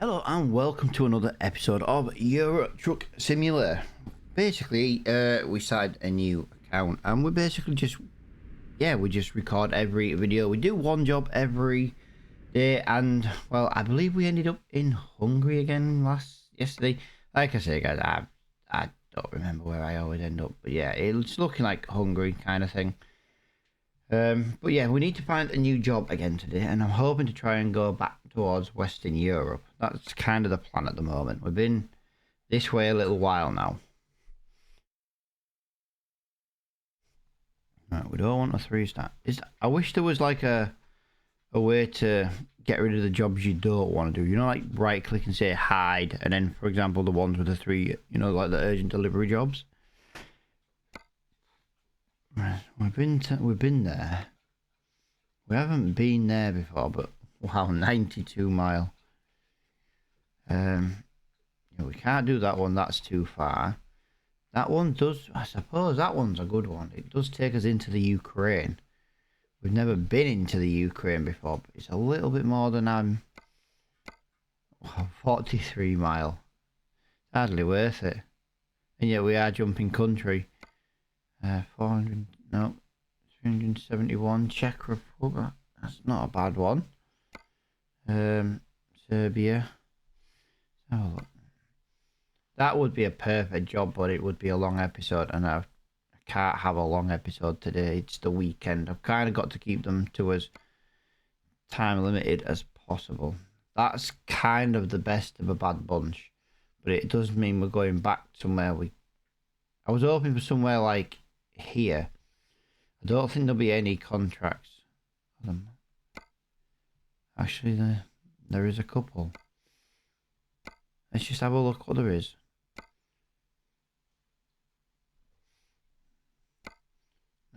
Hello and welcome to another episode of Euro Truck Simulator. Basically, we started a new account and we basically just record every video. We do one job every day, and well, I believe we ended up in Hungary again yesterday. Like I say, guys, I don't remember where I always end up, but yeah, it's looking like Hungary kind of thing. But yeah, we need to find a new job again today, and I'm hoping to try and go back towards Western Europe. That's kind of the plan at the moment. We've been this way a little while now. Right, we don't want a 3-star. I wish there was like a way to get rid of the jobs you don't want to do. You know, like right click and say hide, and then for example the ones with the 3, you know, like the urgent delivery jobs. Right, we've been there. We haven't been there before, but wow, 92 mile. Yeah, we can't do that one. That's too far. That one does. I suppose that one's a good one. It does take us into the Ukraine. We've never been into the Ukraine before, but it's a little bit more than 43 mile. Hardly worth it. And yet we are jumping country. 400. No. 371. Czech Republic. That's not a bad one. Serbia. Oh, look. That would be a perfect job, but it would be a long episode, and I can't have a long episode today. It's the weekend. I've kind of got to keep them to as time limited as possible. That's kind of the best of a bad bunch, but it does mean we're going back somewhere. I was hoping for somewhere like here. I don't think there'll be any contracts. Actually, there is a couple. Let's just have a look what there is.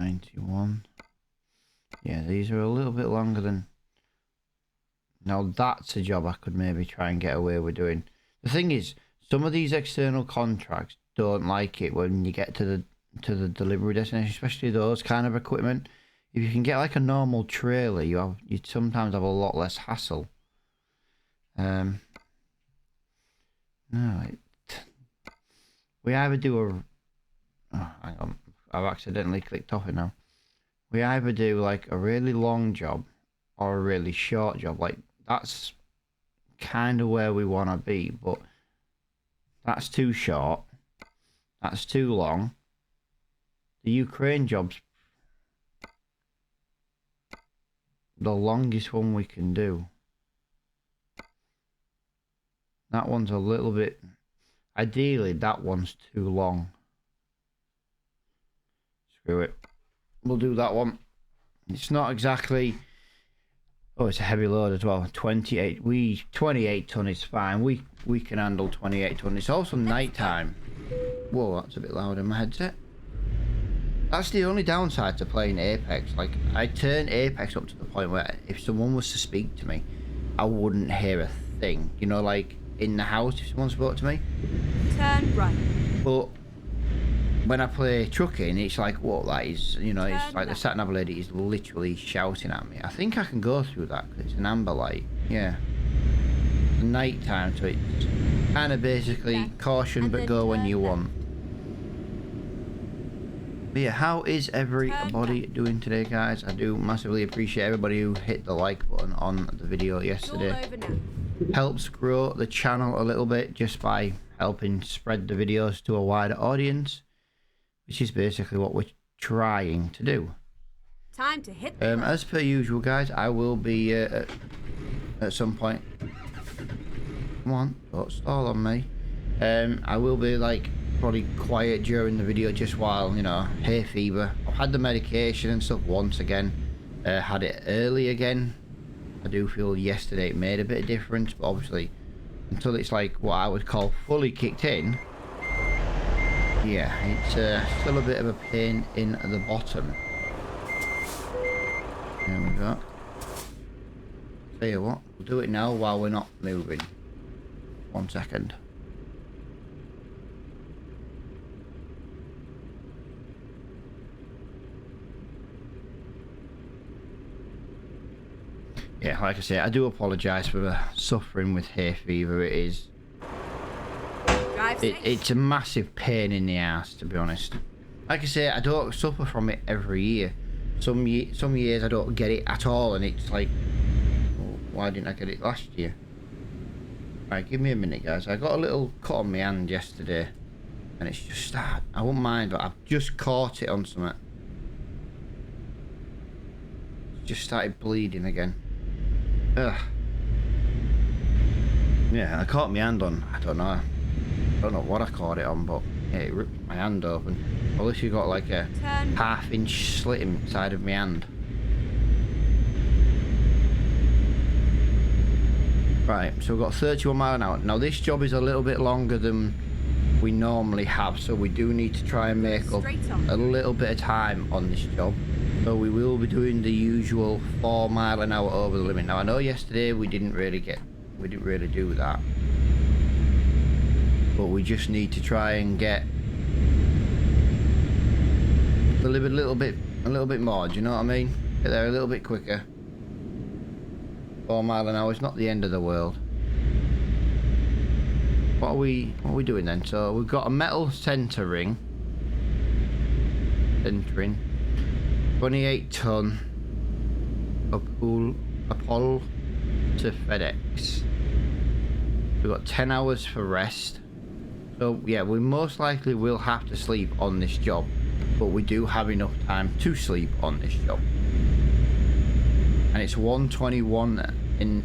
$91. Yeah, these are a little bit longer than... Now that's a job I could maybe try and get away with doing. The thing is, some of these external contracts don't like it when you get to the delivery destination, especially those kind of equipment. If you can get like a normal trailer, you'd sometimes have a lot less hassle. No, we either do a... Oh, hang on. I've accidentally clicked off it now. We either do like a really long job or a really short job. Like, that's kind of where we want to be, but that's too short. That's too long. The Ukraine job's the longest one we can do. That one's a little bit... Ideally, that one's too long. Screw it. We'll do that one. It's not exactly... Oh, it's a heavy load as well. 28 ton is fine. We can handle 28 ton. It's also night time. Whoa, that's a bit loud in my headset. That's the only downside to playing Apex. Like, I turn Apex up to the point where if someone was to speak to me, I wouldn't hear a thing. You know, like in the house if someone spoke to me. Turn right. But when I play trucking, it's like, what, that is, you know, it's like the sat-nav lady is literally shouting at me. I think I can go through that because it's an amber light. Yeah. Night time, so it's kind of basically caution but go when you want. But yeah, how is everybody doing today, guys? I do massively appreciate everybody who hit the like button on the video yesterday. Helps grow the channel a little bit just by helping spread the videos to a wider audience, which is basically what we're trying to do. Time to hit as per usual, guys, I will be at some point. Come on, don't stall on me. I will be like probably quiet during the video just while, you know, hay fever. I've had the medication and stuff once again. Had it early again. I do feel yesterday it made a bit of difference, but obviously until it's like what I would call fully kicked in, yeah, it's still a bit of a pain in the bottom. There we go. Tell you what, we'll do it now while we're not moving. 1 second. yeah, like I say, I do apologise for the suffering with hay fever. It is. Drive safe. It's a massive pain in the ass, to be honest. Like I say, I don't suffer from it every year. Some years I don't get it at all, and it's like, well, why didn't I get it last year? Right, give me a minute, guys. I got a little cut on my hand yesterday, and it's just that. I wouldn't mind, but I've just caught it on something. It's just started bleeding again. Ugh. Yeah, I caught my hand on, I don't know what I caught it on, but yeah, it ripped my hand open. Well, at least you got like a half-inch slit inside of my hand. Right, so we've got 31 miles an hour. Now this job is a little bit longer than we normally have, so we do need to try and make up a little bit of time on this job. So we will be doing the usual 4 mile an hour over the limit. Now I know yesterday we didn't really do that. But we just need to try and get the limit a little bit more, do you know what I mean? Get there a little bit quicker. 4 mile an hour is not the end of the world. What are we doing then? So we've got a metal centering, 28 ton, a pull to FedEx. We've got 10 hours for rest. So yeah, we most likely will have to sleep on this job, but we do have enough time to sleep on this job. And it's 1:21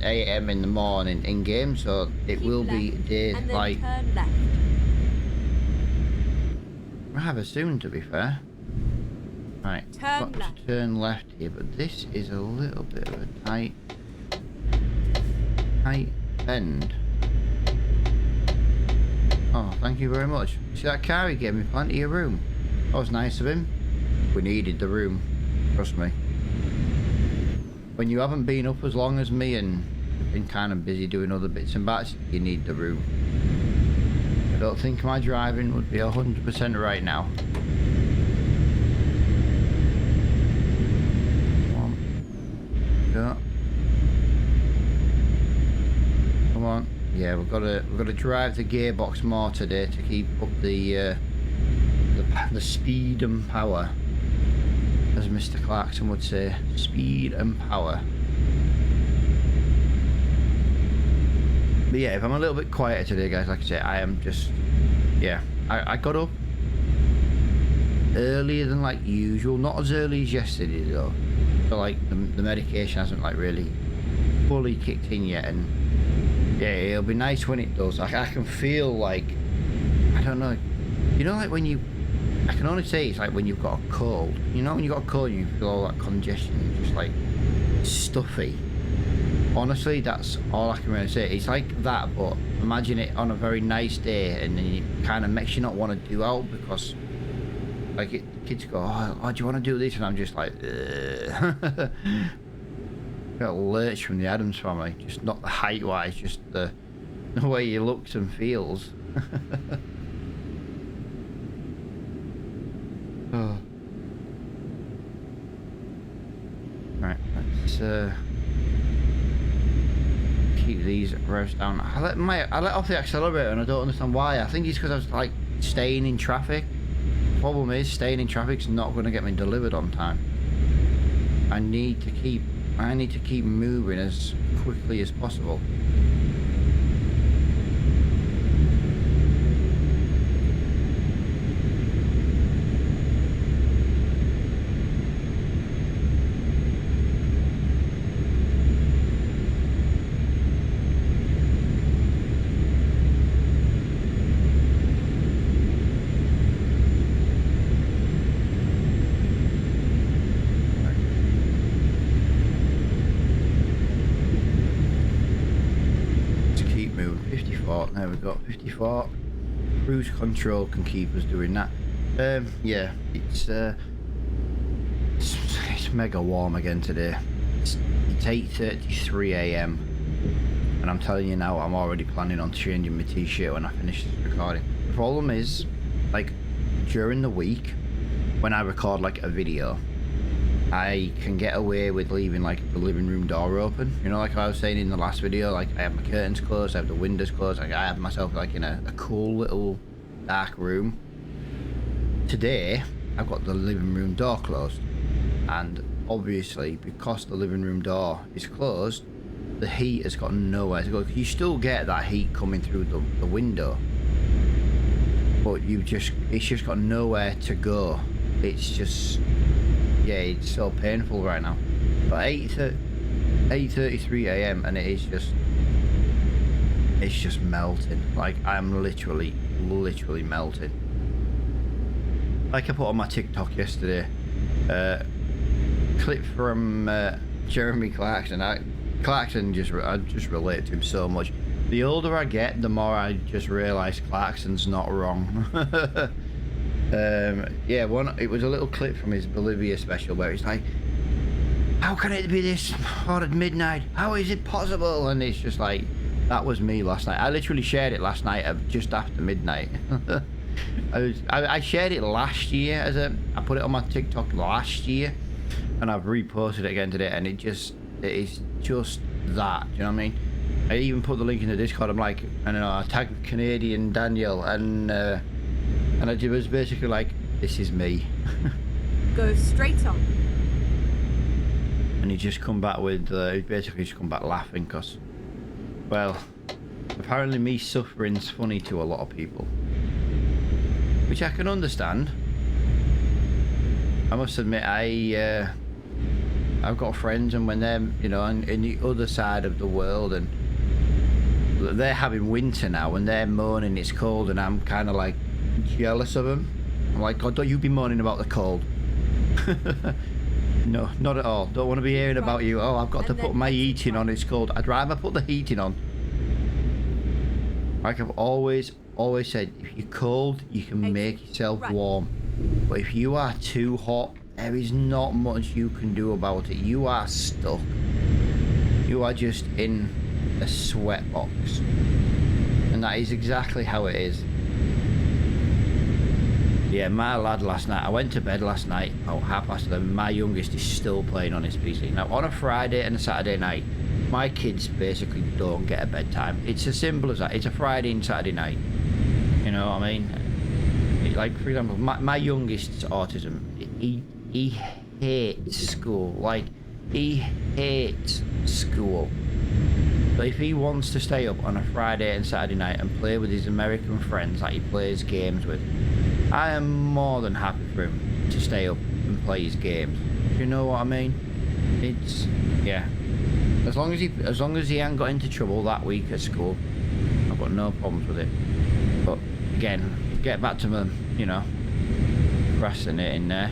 a.m. in the morning in game, so it will be daylight rather soon, to be fair. Right, got to turn left here, but this is a little bit of a tight bend. Oh, thank you very much. See that car? He gave me plenty of room. That was nice of him. We needed the room, trust me. When you haven't been up as long as me and been kind of busy doing other bits and bats, you need the room. I don't think my driving would be 100% right now. Come on. Go. Come on. Yeah, we've got to drive the gearbox more today to keep up the speed and power, as Mr. Clarkson would say. Speed and power. But yeah, if I'm a little bit quieter today, guys, like I say, I am just, yeah, I got up earlier than like usual, not as early as yesterday though. So like the medication hasn't like really fully kicked in yet, and yeah, it'll be nice when it does. I can feel like, I don't know, you know, like when you, I can only say it's like when you've got a cold. You know, when you've got a cold, you feel all that congestion, just like stuffy. Honestly, that's all I can really say. It's like that, but imagine it on a very nice day, and then it kind of makes you not want to do out, because like kids go, oh, do you want to do this? And I'm just like, ugh. Got lurch from the Addams Family, just not the height wise, just the way he looks and feels. Oh. Right, let's keep these revs down. I let off the accelerator, and I don't understand why. I think it's because I was like staying in traffic. The problem is, staying in traffic's not going to get me delivered on time. I need to keep moving as quickly as possible. There we go, 54. Cruise control can keep us doing that. Yeah, it's mega warm again today. It's 8:33 a.m. and I'm telling you now, I'm already planning on changing my t-shirt when I finish this recording. The problem is, like, during the week when I record like a video, I can get away with leaving like the living room door open. You know, like I was saying in the last video, like I have my curtains closed, I have the windows closed, like I have myself like in a cool little dark room. Today, I've got the living room door closed, and obviously because the living room door is closed, the heat has got nowhere to go. You still get that heat coming through the window, but it's just got nowhere to go. It's just, yeah, it's so painful right now. But 8:33 a.m. and it's just melting. Like I'm literally melting. Like I put on my TikTok yesterday, clip from Jeremy Clarkson. I just relate to him so much. The older I get, the more I just realise Clarkson's not wrong. Yeah, it was a little clip from his Bolivia special where it's like, how can it be this hot at midnight? How is it possible? And it's just like, that was me last night. I literally shared it last night at just after midnight. I shared it last year I put it on my TikTok last year, and I've reposted it again today, and it is just that. Do you know what I mean? I even put the link in the Discord. I'm like, I don't know, I tagged Canadian Daniel, and it was basically like, this is me. Go straight on. And he just come back with, he basically just come back laughing because, well, apparently me suffering's funny to a lot of people, which I can understand. I must admit, I've got friends, and when they're, you know, in the other side of the world, and they're having winter now, and they're moaning it's cold, and I'm kind of like jealous of them. I'm like, God, don't you be moaning about the cold. No, not at all. Don't want to be hearing about you. Oh, I've got to put my heating on, it's cold. I'd rather put the heating on. Like I've always said, if you're cold, you can make yourself warm. But if you are too hot, there is not much you can do about it. You are stuck. You are just in a sweat box. And that is exactly how it is. Yeah, my lad last night, I went to bed last night about 11:30. My youngest is still playing on his PC. Now, on a Friday and a Saturday night, my kids basically don't get a bedtime. It's as simple as that. It's a Friday and Saturday night. You know what I mean? Like, for example, my youngest's autism. He hates school. Like, he hates school. So if he wants to stay up on a Friday and Saturday night and play with his American friends that he plays games with, I am more than happy for him to stay up and play his games. You know what I mean? It's, yeah. As long as he ain't got into trouble that week at school, I've got no problems with it. But again, get back to the, you know, procrastinating there.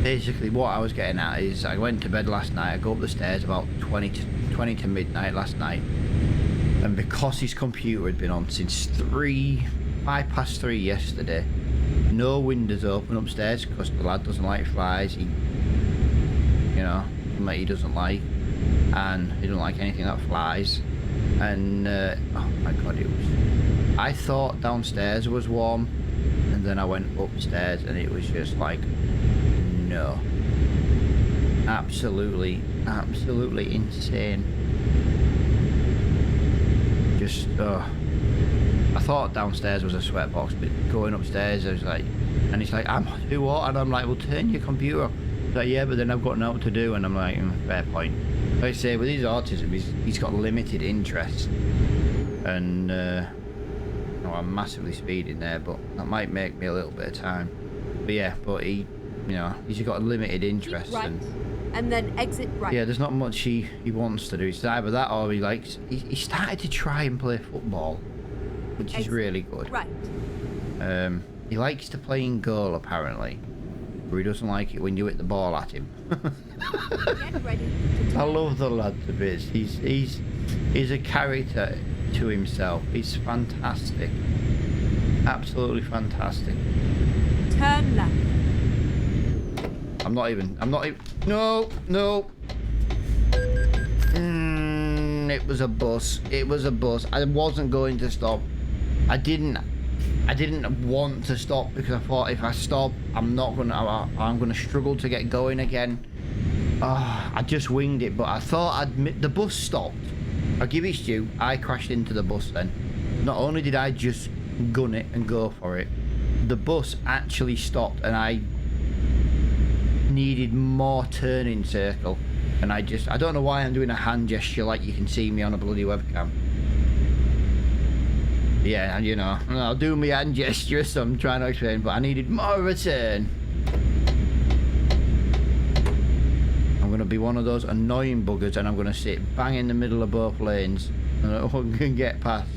Basically what I was getting at is I went to bed last night. I go up the stairs about 20 to midnight last night, and because his computer had been on since 3:03 yesterday, no windows open upstairs because the lad doesn't like flies. He doesn't like, and he doesn't like anything that flies. And oh my God, I thought downstairs was warm, and then I went upstairs and it was just like, no, absolutely insane. Just I thought downstairs was a sweatbox, but going upstairs I was like, and it's like, I'm too hot, and I'm like, well, turn your computer off. He's like, yeah, but then I've got nothing to do, and I'm like, fair point. Like I say, with his autism, he's got limited interest, and I'm massively speeding there, but that might make me a little bit of time. But yeah, but he's got a limited interest. Keep right, and then exit right. Yeah, there's not much he wants to do. It's either that or he started to try and play football, which is really good. Right. He likes to play in goal apparently, but he doesn't like it when you hit the ball at him. Get ready. I love the lad to bits. He's a character to himself. He's fantastic. Absolutely fantastic. Turn left. I'm not even. No. It was a bus. I wasn't going to stop. I didn't I didn't want to stop because I thought if I stop, I'm gonna struggle to get going again. I just winged it, but I thought the bus stopped. I'll give it due. I crashed into the bus then. Not only did I just gun it and go for it, the bus actually stopped, and I needed more turning circle. And I don't know why I'm doing a hand gesture like you can see me on a bloody webcam. Yeah, you know, I'll do my hand gesture, so I'm trying to explain, but I needed more of a turn. I'm going to be one of those annoying buggers, and I'm going to sit bang in the middle of both lanes, and no one can get past.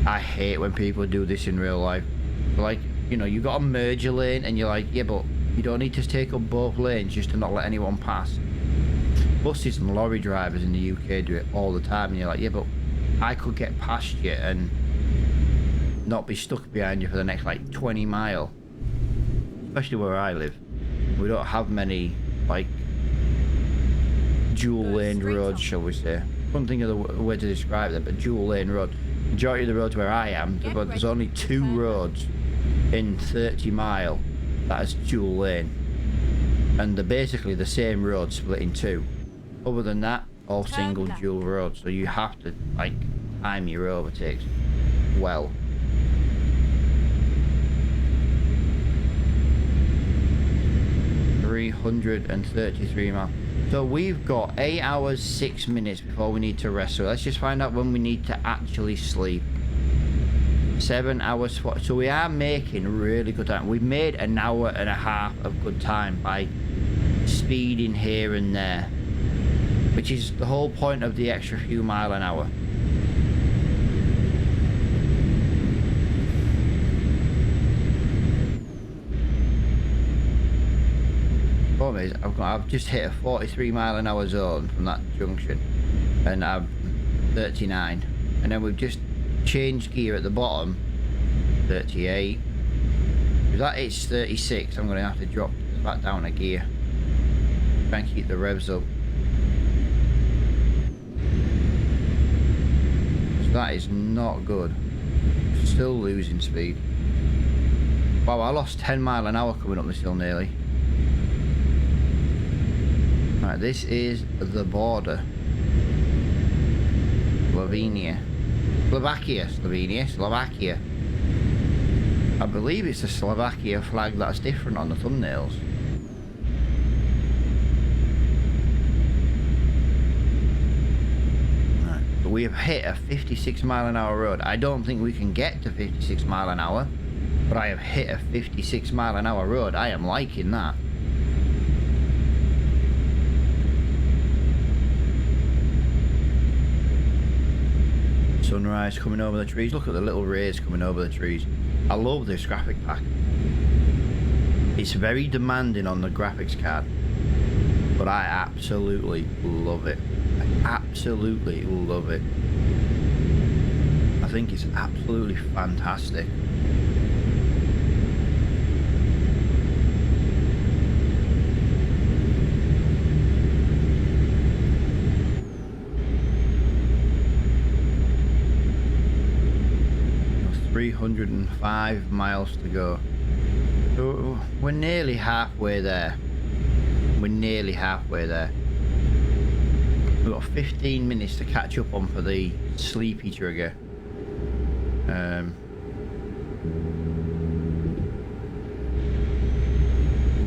I hate when people do this in real life. Like, you know, you got a merger lane, and you're like, yeah, but you don't need to take up both lanes just to not let anyone pass. Buses and lorry drivers in the UK do it all the time, and you're like, yeah, but I could get past you and not be stuck behind you for the next like 20 mile. Especially where I live. We don't have many like dual lane roads, shall we say. Couldn't think of the way to describe that, but dual lane road. Majority of the roads where I am, there's only 2 roads in 30 mile that is dual lane. And they're basically the same road split in 2. Other than that, all single dual roads, so you have to like time your overtakes well. $333 miles. So we've got 8 hours 6 minutes before we need to rest. So let's just find out when we need to actually sleep. 7 hours. So we are making really good time. We've made an hour and a half of good time by speeding here and there, which is the whole point of the extra few mile an hour. Problem is, I've just hit a 43 mile an hour zone from that junction, and I'm 39, and then we've just changed gear at the bottom, 38. If that hits 36, I'm going to have to drop back down a gear. Try and keep the revs up. So that is not good. Still losing speed. Wow, I lost 10 mile an hour coming up this hill nearly. Right, this is the border. Slovakia. I believe it's the Slovakia flag that's different on the thumbnails. Right, but we have hit a 56 mile an hour road. I don't think we can get to 56 mile an hour, but I have hit a 56 mile an hour road. I am liking that. Sunrise coming over the trees. Look at the little rays coming over the trees. I love this graphic pack. It's very demanding on the graphics card, but I absolutely love it. I absolutely love it. I think it's absolutely fantastic. $305 miles to go. So we're nearly halfway there. We've got 15 minutes to catch up on for the sleepy trigger.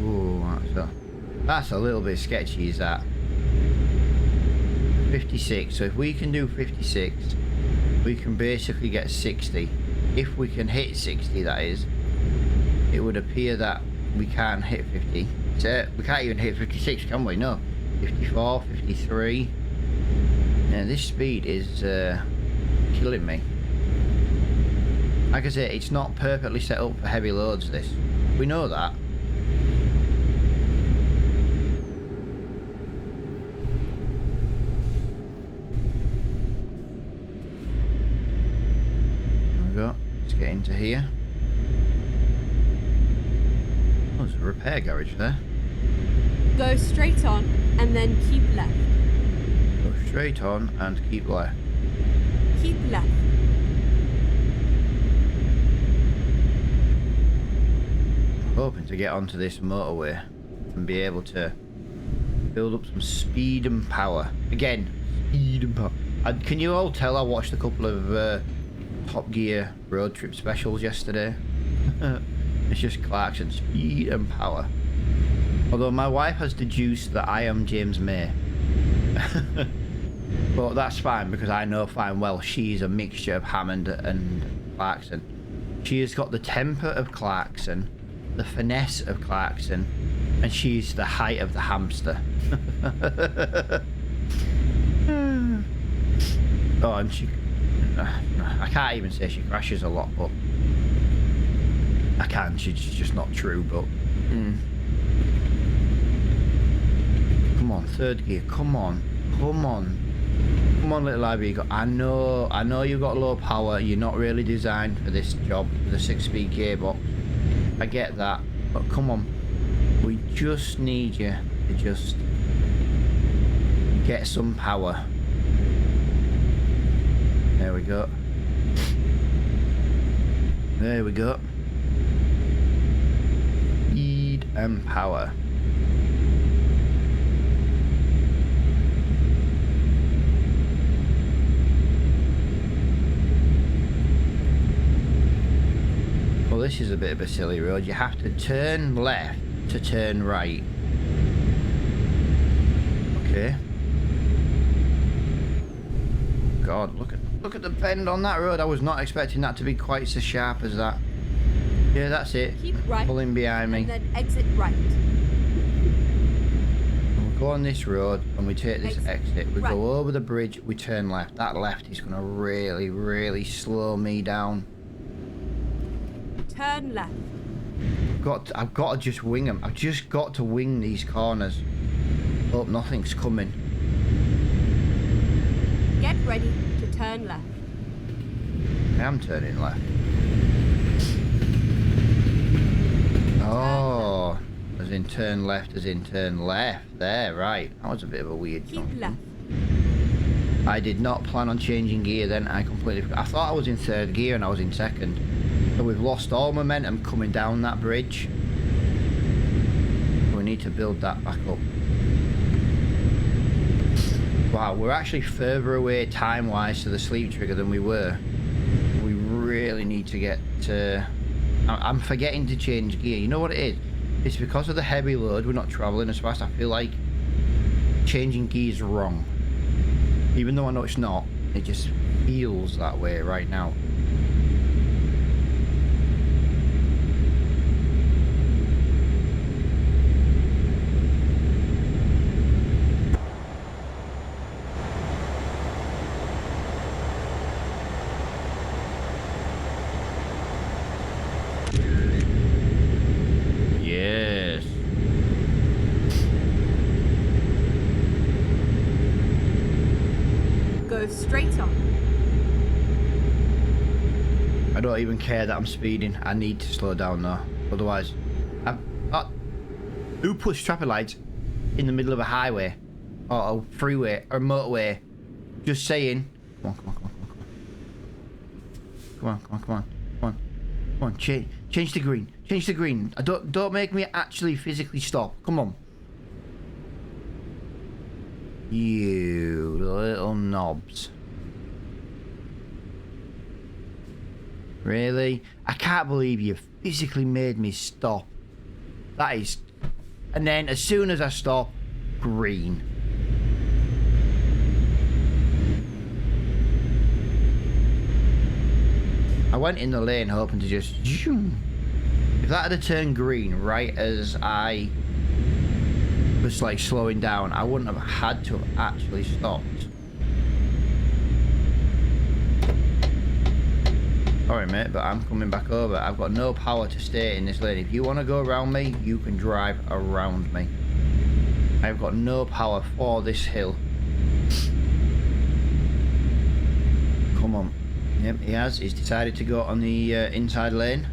Ooh, that's a little bit sketchy, is that? 56. So if we can do 56, we can basically get 60. If we can hit 60, that is, it would appear that we can't hit 50. So we can't even hit 56, can we? No. 54, 53. Yeah, this speed is killing me. Like I say, it's not perfectly set up for heavy loads, this. We know that. Let's get into here. Oh, there's a repair garage there. Go straight on and then keep left. Go straight on and keep left. Keep left. hoping to get onto this motorway and be able to build up some speed and power. Again, speed and power. Can you all tell I watched a couple of Top Gear road trip specials yesterday? It's just Clarkson, speed and power. Although my wife has deduced that I am James May. But that's fine, because I know fine well she's a mixture of Hammond and Clarkson. She has got the temper of Clarkson, the finesse of Clarkson, and she's the height of the hamster. Oh, and she... I can't even say she crashes a lot, but... I can, she's just not true, but... Come on, third gear, come on. Come on. Come on, little IB. I know you've got low power. You're not really designed for this job, for the 6-speed gearbox. I get that. But come on. We just need you to just get some power. There we go. There we go. Speed and power. Well, this is a bit of a silly road. You have to turn left to turn right. Okay. God, look at the bend on that road. I was not expecting that to be quite so sharp as that. Yeah, that's it. Keep right. Pulling behind me. And then exit right. And we go on this road and we take this exit. We right. go over the bridge. We turn left. That left is going to really, really slow me down. Turn left. I've got to just wing them. I've just got to wing these corners. Hope nothing's coming. Get ready to turn left. I am turning left. Oh, as in turn left, as in turn left. There, right. That was a bit of a weird Keep left. I did not plan on changing gear then. I completely forgot. I thought I was in third gear and I was in second. So we've lost all momentum coming down that bridge. We need to build that back up. Wow, we're actually further away time-wise to the sleep trigger than we were. We really need to get to... I'm forgetting to change gear. You know what it is? It's because of the heavy load. We're not travelling as fast. I feel like changing gear is wrong. Even though I know it's not, it just feels that way right now. Yes. Go straight on. I don't even care that I'm speeding. I need to slow down though. Otherwise, who puts traffic lights in the middle of a highway or a freeway or a motorway? Just saying. Come on. Change the green. Change the green. Don't make me actually physically stop. Come on. You little knobs. Really? I can't believe you physically made me stop. That is... And then as soon as I stop, green. I went in the lane hoping to just... If that had turned green right as I was like slowing down, I wouldn't have had to have actually stopped. Sorry mate, but I'm coming back over. I've got no power to stay in this lane. If you want to go around me, you can drive around me. I've got no power for this hill. Come on. Yep, he has. He's decided to go on the inside lane.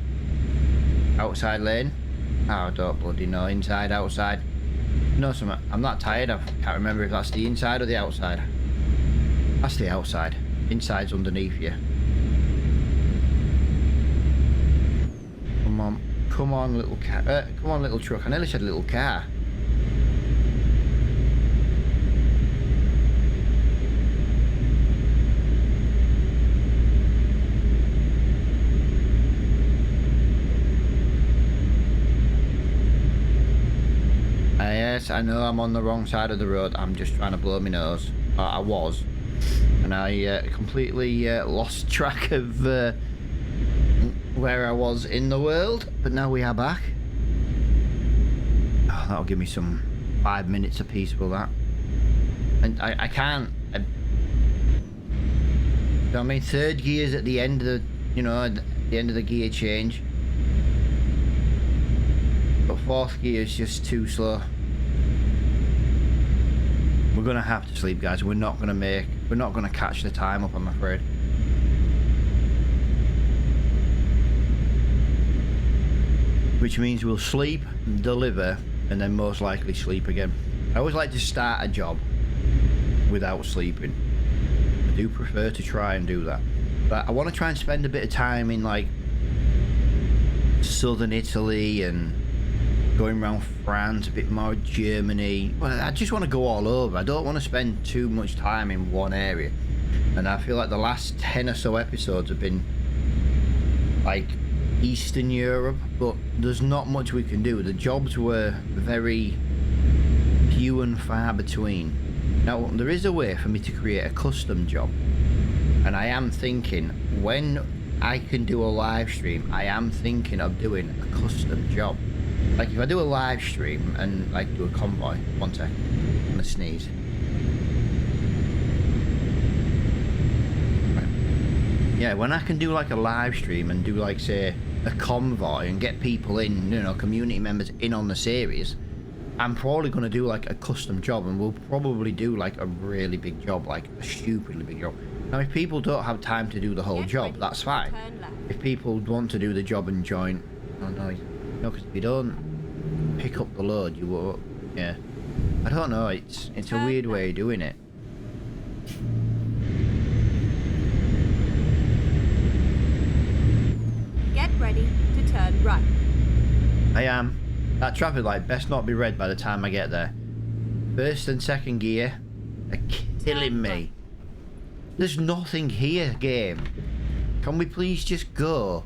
Outside lane. Oh, I don't bloody know. Inside, outside. No, something. I'm not tired. I can't remember if that's the inside or the outside. That's the outside. Inside's underneath you. Come on. Come on, little car. Come on, little truck. I nearly said little car. Yes, I know I'm on the wrong side of the road. I'm just trying to blow my nose. I was. And I completely lost track of where I was in the world. But now we are back. Oh, that'll give me some 5 minutes apiece for that. And I can't. You know what I mean? Third gear's at the end of the, you know, at the end of the gear change. But fourth gear is just too slow. We're gonna have to sleep, guys. We're not gonna catch the time up, I'm afraid. Which means we'll sleep, deliver, and then most likely sleep again. I always like to start a job without sleeping. I do prefer to try and do that. But I want to try and spend a bit of time in like southern Italy and going around France, a bit more Germany. Well, I just want to go all over. I don't want to spend too much time in one area. And I feel like the last 10 or so episodes have been like Eastern Europe, but there's not much we can do. The jobs were very few and far between. Now, there is a way for me to create a custom job. And I am thinking, when I can do a live stream, I am thinking of doing a custom job. Like if I do a live stream and like do a convoy, one sec, I'm gonna sneeze. Right. Yeah, when I can do like a live stream and do like say a convoy and get people in, you know, community members in on the series, I'm probably gonna do like a custom job, and we'll probably do like a really big job, like a stupidly big job. Now if people don't have time to do the whole job, that's fine. If people want to do the job and join, oh no. No, because if you don't pick up the load, you won't. Yeah, I don't know. It's a weird way of doing it. Get ready to turn right. I am. That traffic light best not be red by the time I get there. First and second gear are killing me. There's nothing here, game. Can we please just go?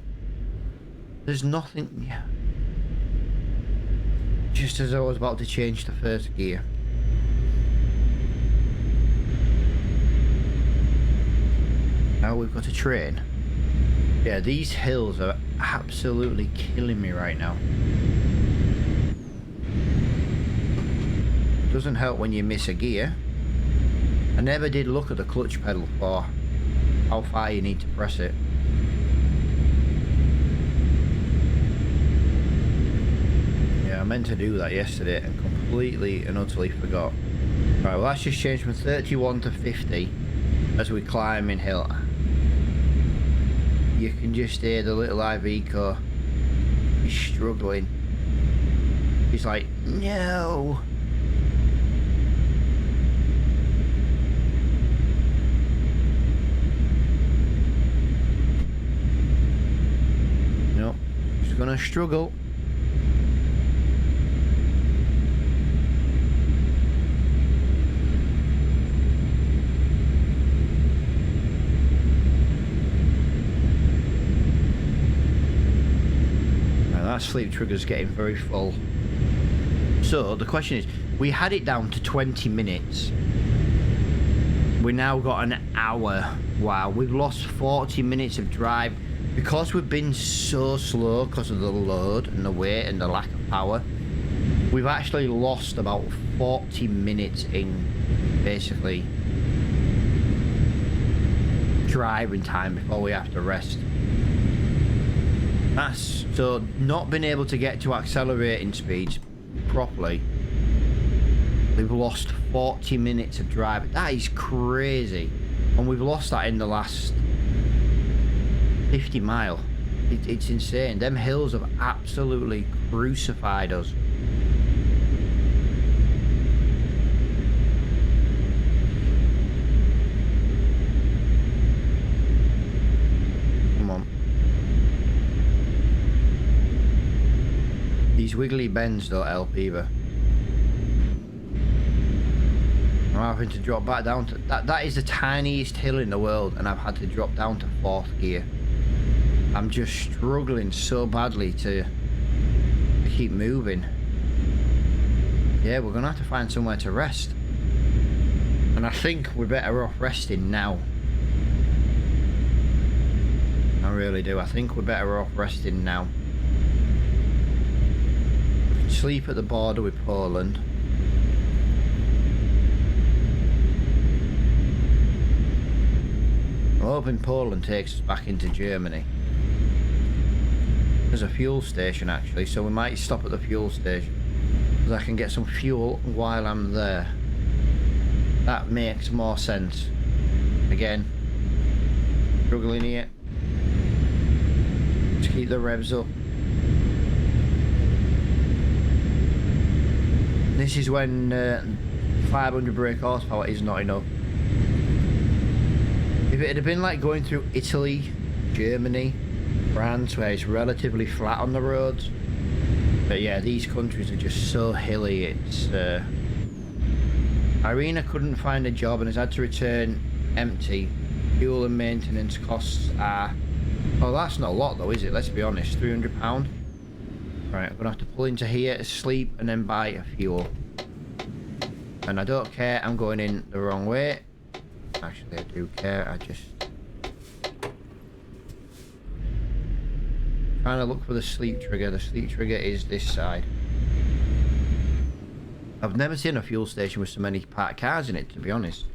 There's nothing. Yeah. Just as I was about to change to first gear. Now we've got a train. Yeah, these hills are absolutely killing me right now. Doesn't help when you miss a gear. I never did look at the clutch pedal for how far you need to press it. I meant to do that yesterday and completely and utterly forgot. Right, well that's just changed from 31 to 50 as we climb in hill. You can just hear the little Iveco. He's struggling. He's like, no. Nope, he's gonna struggle. That sleep trigger's getting very full. So the question is, we had it down to 20 minutes. We now got an hour. Wow, we've lost 40 minutes of drive because we've been so slow because of the load and the weight and the lack of power. We've actually lost about 40 minutes in basically driving time before we have to rest. That's so not being able to get to accelerating speeds properly. We've lost 40 minutes of drive. That is crazy. And we've lost that in the last 50 mile. It's insane. Them hills have absolutely crucified us. Come on. wiggly bends don't help either. I'm having to drop back down to... That is the tiniest hill in the world, and I've had to drop down to 4th gear. I'm just struggling so badly to keep moving. Yeah, we're going to have to find somewhere to rest. And I think we're better off resting now. I really do. I think we're better off resting now. We can sleep at the border with Poland. I'm hoping Poland takes us back into Germany. There's a fuel station actually, so we might stop at the fuel station, because I can get some fuel while I'm there. That makes more sense. Again, struggling here. Just keep the revs up. This is when 500 brake horsepower is not enough. If it had been like going through Italy, Germany, France, where it's relatively flat on the roads, but yeah, these countries are just so hilly. It's Irina couldn't find a job and has had to return empty. Fuel and maintenance costs are, oh, that's not a lot though, is it? Let's be honest, £300. Right, I'm gonna have to pull into here to sleep and then buy a fuel. And I don't care, I'm going in the wrong way. Actually, I do care. I just trying to look for the sleep trigger. The sleep trigger is this side. I've never seen a fuel station with so many parked cars in it, to be honest.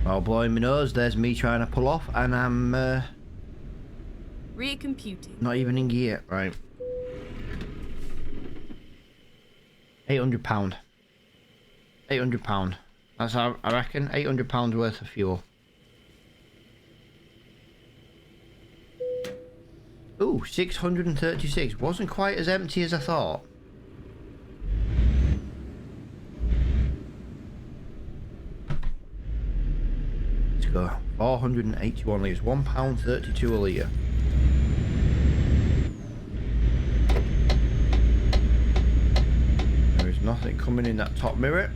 Well, blowing my nose, there's me trying to pull off, and I'm Recomputing. not even in gear. Right. £800. £800. That's how I reckon. £800 worth of fuel. Ooh, 636. Wasn't quite as empty as I thought. Let's go. 481 litres. £1.32 a litre. There is nothing coming in that top mirror.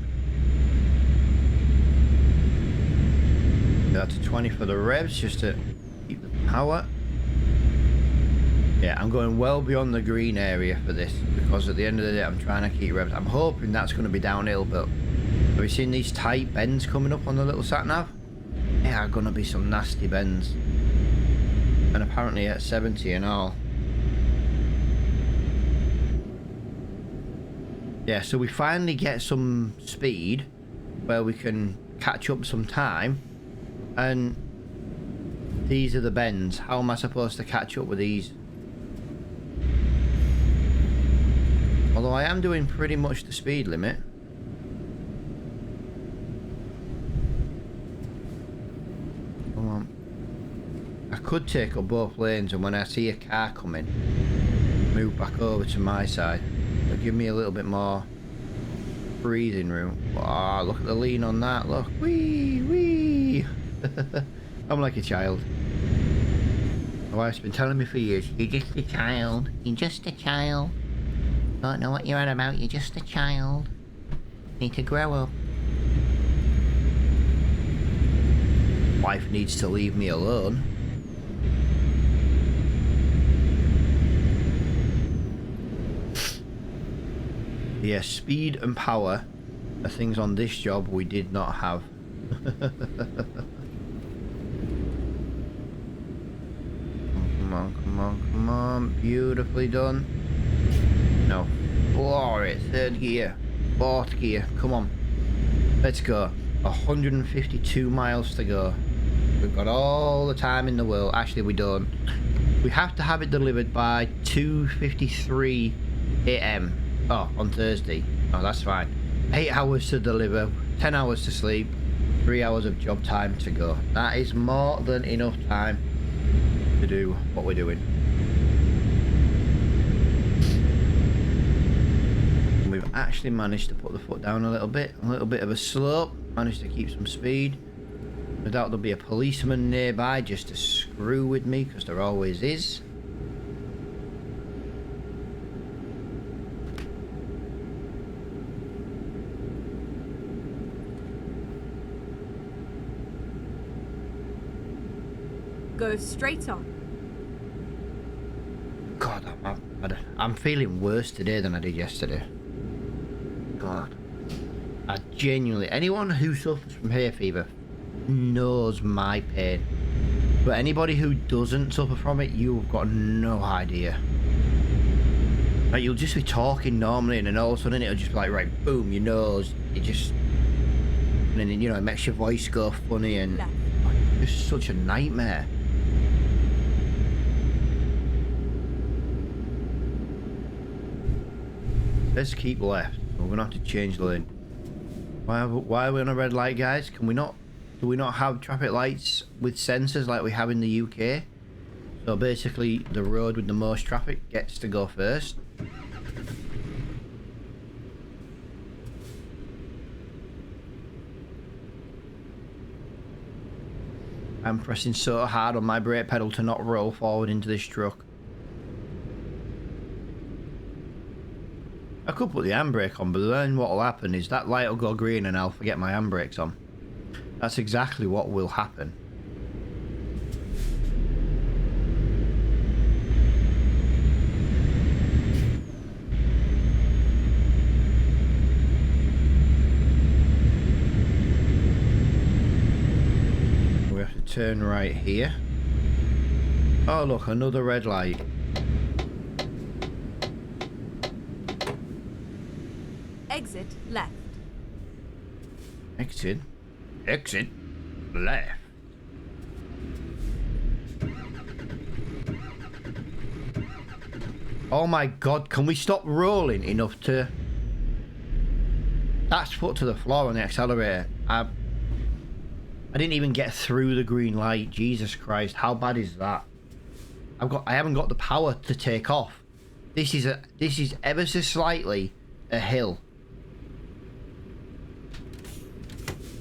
That's a 20 for the revs, just to keep the power. Yeah, I'm going well beyond the green area for this, because at the end of the day I'm trying to keep revs. I'm hoping that's going to be downhill, but have you seen these tight bends coming up on the little sat nav? Yeah, are going to be some nasty bends. And apparently at 70 and all. Yeah, so we finally get some speed where we can catch up some time. And these are the bends. How am I supposed to catch up with these? Although I am doing pretty much the speed limit. Come on. I could take up both lanes, and when I see a car coming, move back over to my side. It'll give me a little bit more breathing room. Oh, look at the lean on that. Look. Wee, wee. I'm like a child. My wife's been telling me for years, you're just a child. You're just a child. Don't know what you're on about. You're just a child. Need to grow up. Wife needs to leave me alone. Yeah, speed and power are things on this job we did not have. Come on, come on, come on. Beautifully done. No. Glory. 3rd gear. 4th gear. Come on. Let's go. 152 miles to go. We've got all the time in the world. Actually, we don't. We have to have it delivered by 2:53 AM. Oh, on Thursday. Oh, that's fine. 8 hours to deliver. 10 hours to sleep. 3 hours of job time to go. That is more than enough time to do what we're doing. We've actually managed to put the foot down a little bit of a slope, managed to keep some speed. No doubt there'll be a policeman nearby just to screw with me, because there always is. Go straight on. God, I'm feeling worse today than I did yesterday. God. I genuinely... Anyone who suffers from hay fever knows my pain. But anybody who doesn't suffer from it, you've got no idea. Like, you'll just be talking normally, and then all of a sudden it'll just be like, right, boom, your nose. It just... And then, you know, it makes your voice go funny, and... Left. It's such a nightmare. Let's keep left. We're gonna have to change lane. Why are we on a red light, guys? Can we not? Do we not have traffic lights with sensors like we have in the UK? So basically, the road with the most traffic gets to go first. I'm pressing so hard on my brake pedal to not roll forward into this truck. I could put the handbrake on, but then what will happen is that light will go green and I'll forget my handbrakes on. That's exactly what will happen. We have to turn right here. Oh look, another red light. Exit left. Exit left. Oh my god, can we stop rolling enough to... That's foot to the floor on the accelerator. I didn't even get through the green light. Jesus Christ, how bad is that? I haven't got the power to take off. This is ever so slightly a hill.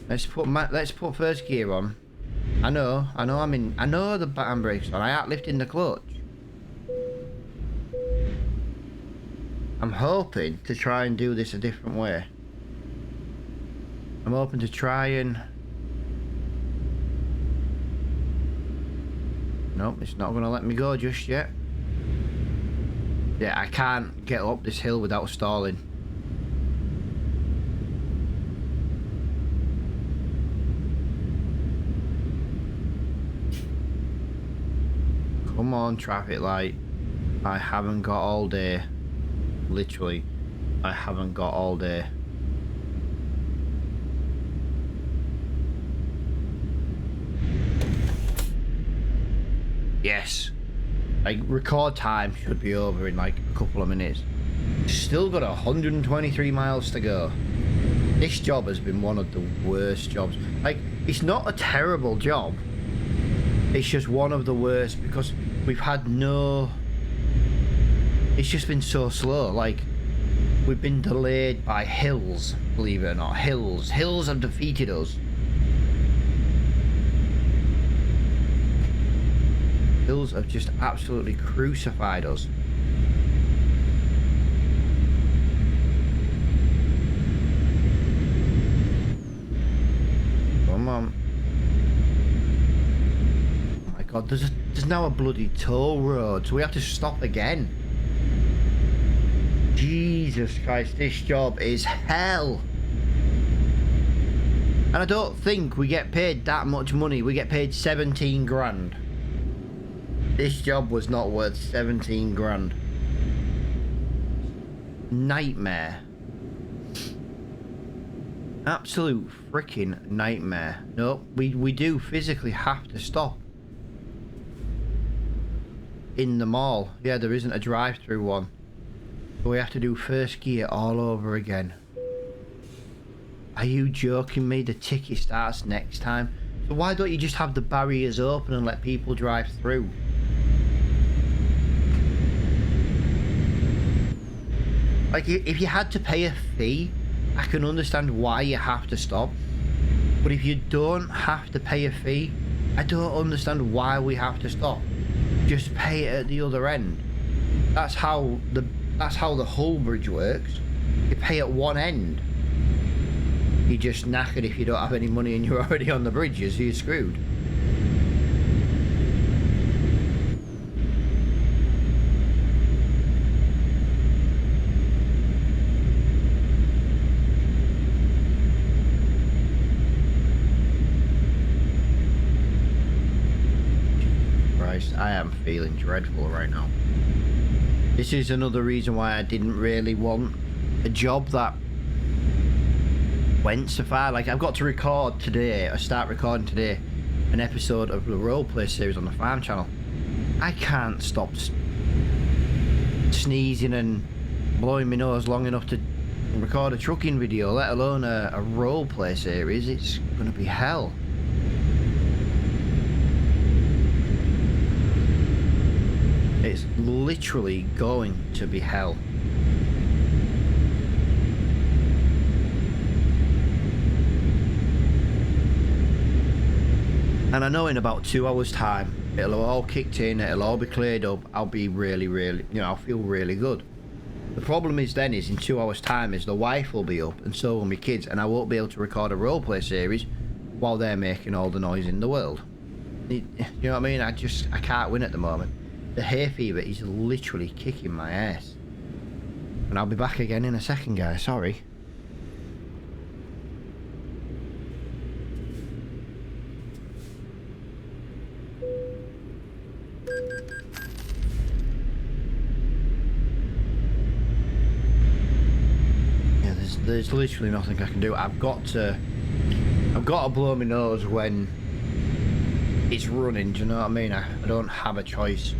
Let's put first gear on. I know the handbrake's on. I ain't lifting the clutch. I'm hoping to try and do this a different way. I'm hoping to try and... Nope, it's not gonna let me go just yet. Yeah, I can't get up this hill without stalling. Come on, traffic light. I haven't got all day. Literally, I haven't got all day. Yes. Like, record time should be over in like a couple of minutes. Still got 123 miles to go. This job has been one of the worst jobs. Like, it's not a terrible job. It's just one of the worst because we've had no... It's just been so slow. Like, we've been delayed by hills, believe it or not. Hills have defeated us. Hills have just absolutely crucified us. Come on. Oh my god, there's now a bloody toll road, so we have to stop again. Jesus Christ, this job is hell. And I don't think we get paid that much money. We get paid 17 grand. This job was not worth 17 grand. Nightmare. Absolute freaking nightmare. No, we do physically have to stop. In the mall. Yeah, there isn't a drive-through one. So we have to do first gear all over again. Are you joking me? The ticket starts next time. So why don't you just have the barriers open and let people drive through? Like, if you had to pay a fee, I can understand why you have to stop. But if you don't have to pay a fee, I don't understand why we have to stop. Just pay it at the other end. That's how the Hull bridge works. You pay at one end. You're just knackered if you don't have any money and you're already on the bridges, so you're screwed. I am feeling dreadful right now. This is another reason why I didn't really want a job that went so far. Like, I've got to record today, start recording today, an episode of the roleplay series on the farm channel. I can't stop sneezing and blowing my nose long enough to record a trucking video, let alone a roleplay series. It's gonna be hell. It's literally going to be hell. And I know in about 2 hours time, it'll all kicked in, it'll all be cleared up, I'll be really, I'll feel really good. The problem is then is in 2 hours time is the wife will be up and so will my kids, and I won't be able to record a roleplay series while they're making all the noise in the world. You know what I mean? I can't win at the moment. The hay fever is literally kicking my ass. And I'll be back again in a second, guys. Sorry. Yeah, there's literally nothing I can do. I've got to blow my nose when it's running. Do you know what I mean? I don't have a choice.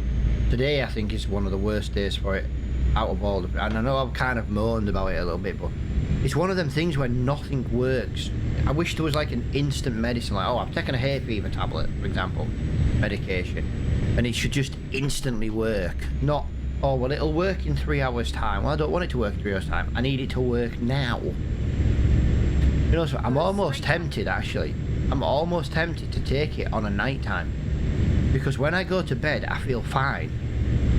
Today I think is one of the worst days for it out of all the, and I know I've kind of moaned about it a little bit, but it's one of them things where nothing works. I wish there was like an instant medicine, like, oh, I've taken a hay fever tablet, for example, medication, and it should just instantly work. Not, oh, well, it'll work in 3 hours time. Well, I don't want it to work in 3 hours time. I need it to work now. You know, so I'm almost tempted, actually. I'm almost tempted to take it on a night time. Because when I go to bed, I feel fine.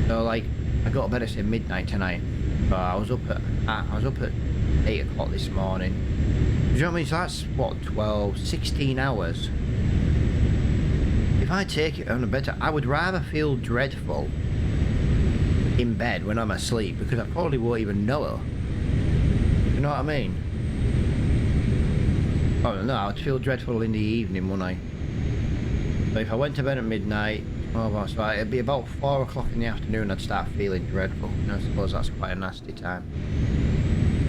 So, like, I go to bed at say midnight tonight. So I was up at 8 o'clock this morning. Do you know what I mean? So that's what, 12, 16 hours. If I take it on a bed, I would rather feel dreadful in bed when I'm asleep, because I probably won't even know it. You know what I mean? Oh no, I'd feel dreadful in the evening, wouldn't I? So if I went to bed at midnight, so it'd be about 4 o'clock in the afternoon I'd start feeling dreadful. And I suppose that's quite a nasty time.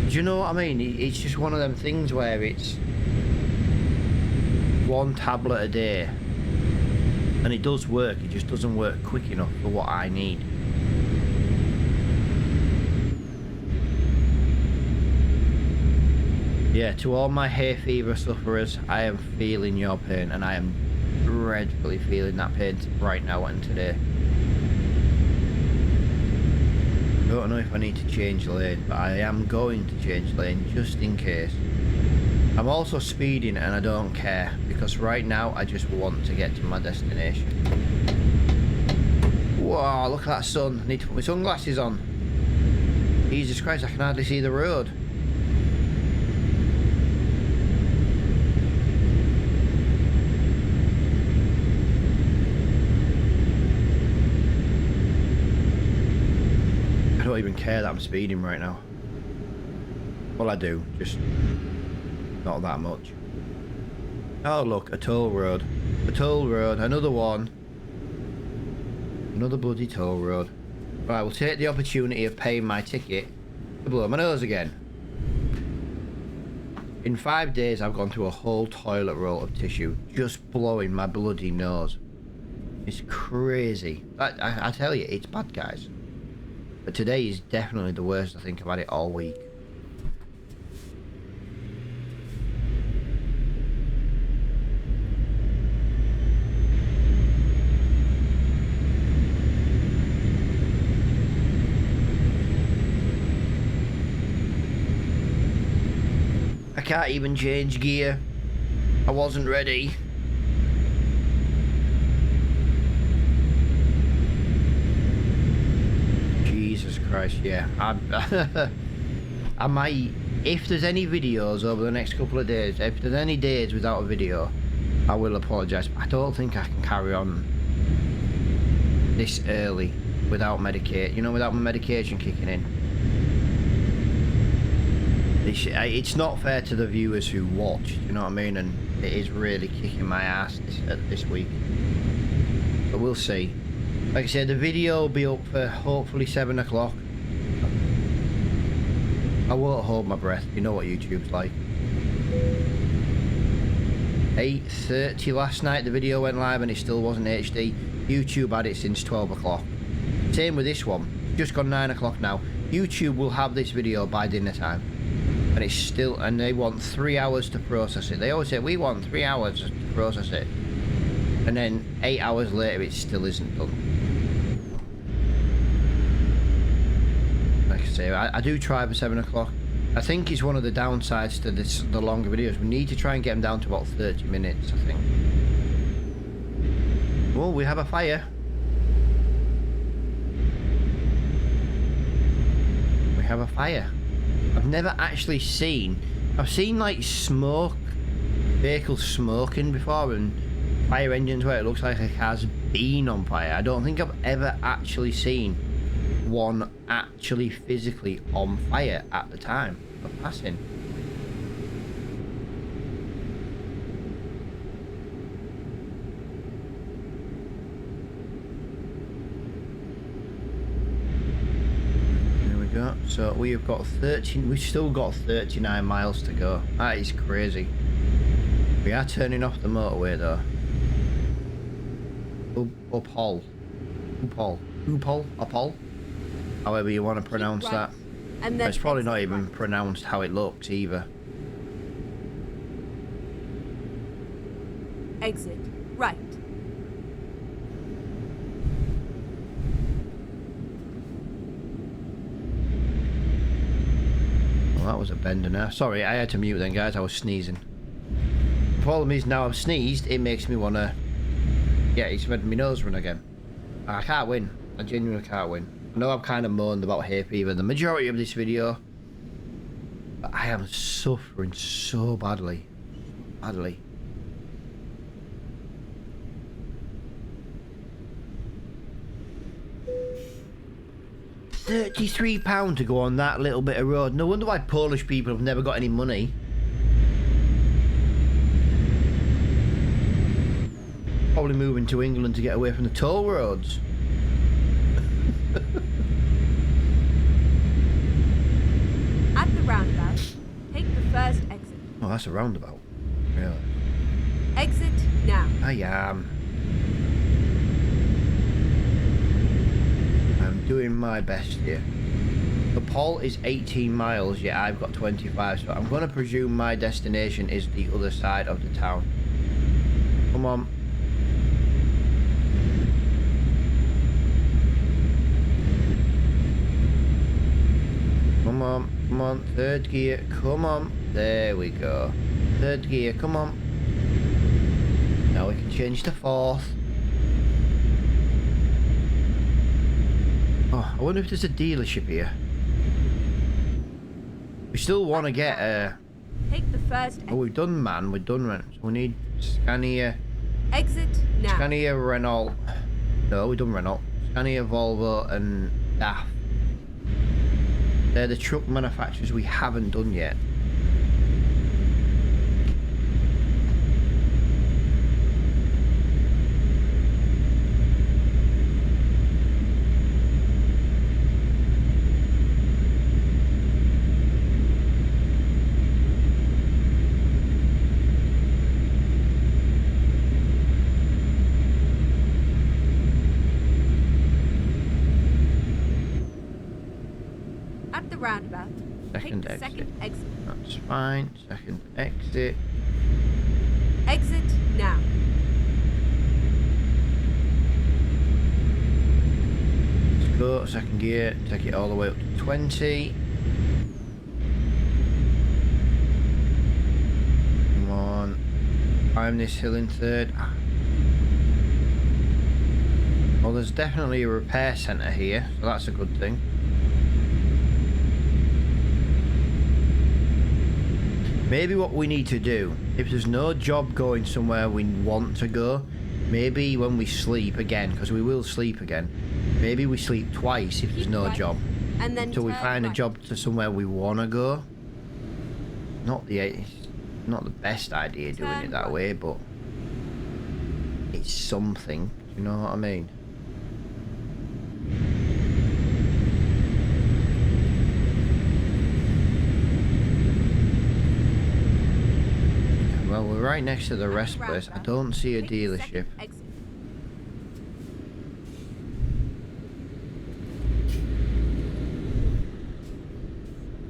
Do you know what I mean? It's just one of them things where it's one tablet a day. And it does work, it just doesn't work quick enough for what I need. Yeah, to all my hay fever sufferers, I am feeling your pain, and I am dreadfully feeling that pain right now and today. I don't know if I need to change lane, but I am going to change lane just in case. I'm also speeding and I don't care, because right now I just want to get to my destination. Whoa, look at that sun. I need to put my sunglasses on. Jesus Christ, I can hardly see the road. I don't even care that I'm speeding right now. Well, I do, just not that much. Oh look, a toll road. A toll road, another one. Another bloody toll road. Right, we'll take the opportunity of paying my ticket to blow my nose again. In 5 days I've gone through a whole toilet roll of tissue just blowing my bloody nose. It's crazy. I tell you, it's bad, guys. But today is definitely the worst I think I've had it all week. can't even change gear. I wasn't ready. Jesus Christ, yeah. I might, if there's any videos over the next couple of days, if there's any days without a video, I will apologise. I don't think I can carry on this early without without my medication kicking in. It's not fair to the viewers who watch, you know what I mean? And it is really kicking my ass this week. But we'll see. Like I said, the video will be up for hopefully 7 o'clock. I won't hold my breath. You know what YouTube's like. 8:30 last night the video went live and it still wasn't HD. YouTube had it since 12 o'clock. Same with this one. Just gone 9 o'clock now. YouTube will have this video by dinner time. And it's still, and they want 3 hours to process it. They always say, we want 3 hours to process it. And then 8 hours later it still isn't done. Like I say, I do try for 7 o'clock. I think it's one of the downsides to the longer videos. We need to try and get them down to about 30 minutes, I think. Oh, we have a fire. We have a fire. I've never actually seen... I've seen like smoke, vehicles smoking before, and fire engines where it looks like a car's been on fire. I don't think I've ever actually seen one actually physically on fire at the time of passing. There we go. So we've got 13, we've still got 39 miles to go. That is crazy. We are turning off the motorway though. Upol. However you want to pronounce that. And then it's probably not even pronounced how it looks either. Exit right. Well, that was a bender now. Sorry, I had to mute then, guys. I was sneezing. The problem is now I've sneezed, it makes me want to... Yeah, it's made my nose run again. I can't win. I genuinely can't win. I know I've kind of moaned about hay fever the majority of this video, but I am suffering so badly. Badly. £33 to go on that little bit of road. No wonder why Polish people have never got any money. Probably moving to England to get away from the toll roads. At the roundabout, take the first exit. Oh, that's a roundabout. Really? Exit now. I am. I'm doing my best here. The Pol is 18 miles, yet I've got 25, so I'm going to presume my destination is the other side of the town. Come on. Come on, come on, third gear, come on. There we go. Third gear, come on. Now we can change to fourth. Oh, I wonder if there's a dealership here. We still want to get a... Take the first... Oh, we've done man, we've done Renault. So we need Scania... Exit now. Scania, Renault... No, we've done Renault. Scania, Volvo and DAF. They're the truck manufacturers we haven't done yet. Roundabout. Second Take the exit. second exit. That's fine. Second exit. Exit now. Let's go. Second gear. Take it all the way up to 20. climb this hill in third. Well, there's definitely a repair centre here, so that's a good thing. Maybe what we need to do, if there's no job going somewhere we want to go, maybe when we sleep again, because we will sleep again, maybe we sleep twice if there's no job, and then until we find a job to somewhere we want to go. Not the best idea doing it that way, but it's something. Do you know what I mean? Well, we're right next to the rest place. I don't see a dealership.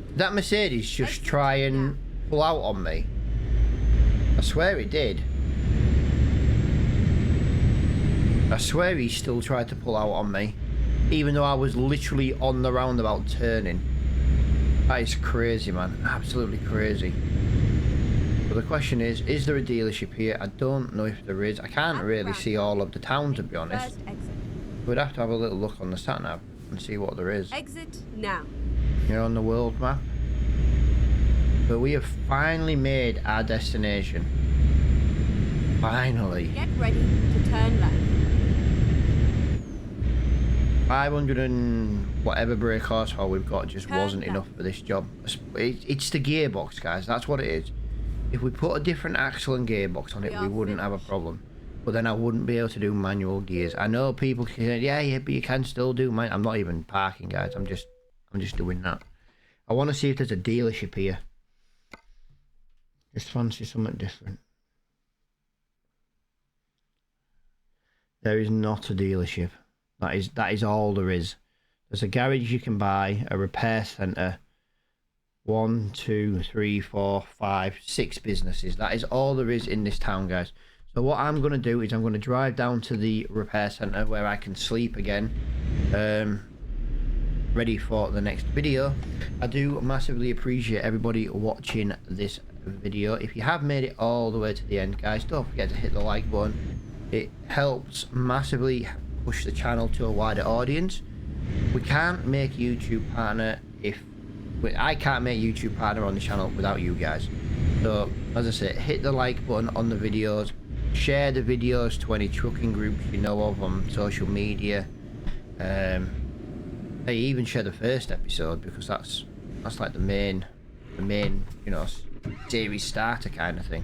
Did that Mercedes just try and pull out on me? I swear it did. I swear he still tried to pull out on me, even though I was literally on the roundabout turning. That is crazy, man. Absolutely crazy. But the question is there a dealership here? I don't know if there is. I can't really see all of the town, to be honest. We'd have to have a little look on the sat nav and see what there is. Exit now. Here on the world map. But we have finally made our destination. Finally. Get ready to turn left. 500 and whatever brake horsepower we've got just wasn't enough for this job. It's the gearbox, guys. That's what it is. If we put a different axle and gearbox on it, we wouldn't have a problem. But then I wouldn't be able to do manual gears. I know people can say, yeah, but you can still do manual. I'm not even parking, guys. I'm just doing that. I want to see if there's a dealership here. Just fancy something different. There is not a dealership. That is all there is. There's a garage you can buy, a repair centre. 1, 2, 3, 4, 5, 6 businesses. That is all there is in this town, guys. So what I'm going to do is I'm going to drive down to the repair centre where I can sleep again. Ready for the next video. I do massively appreciate everybody watching this video. If you have made it all the way to the end, guys, don't forget to hit the like button. It helps massively push the channel to a wider audience. We can't make YouTube partner I can't make YouTube partner on the channel without you guys. So as I said, hit the like button on the videos, share the videos to any trucking groups you know of on social media. Hey, even share the first episode, because that's like the main you know, series starter kind of thing.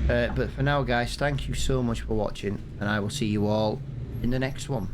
But for now, guys, thank you so much for watching, and I will see you all in the next one.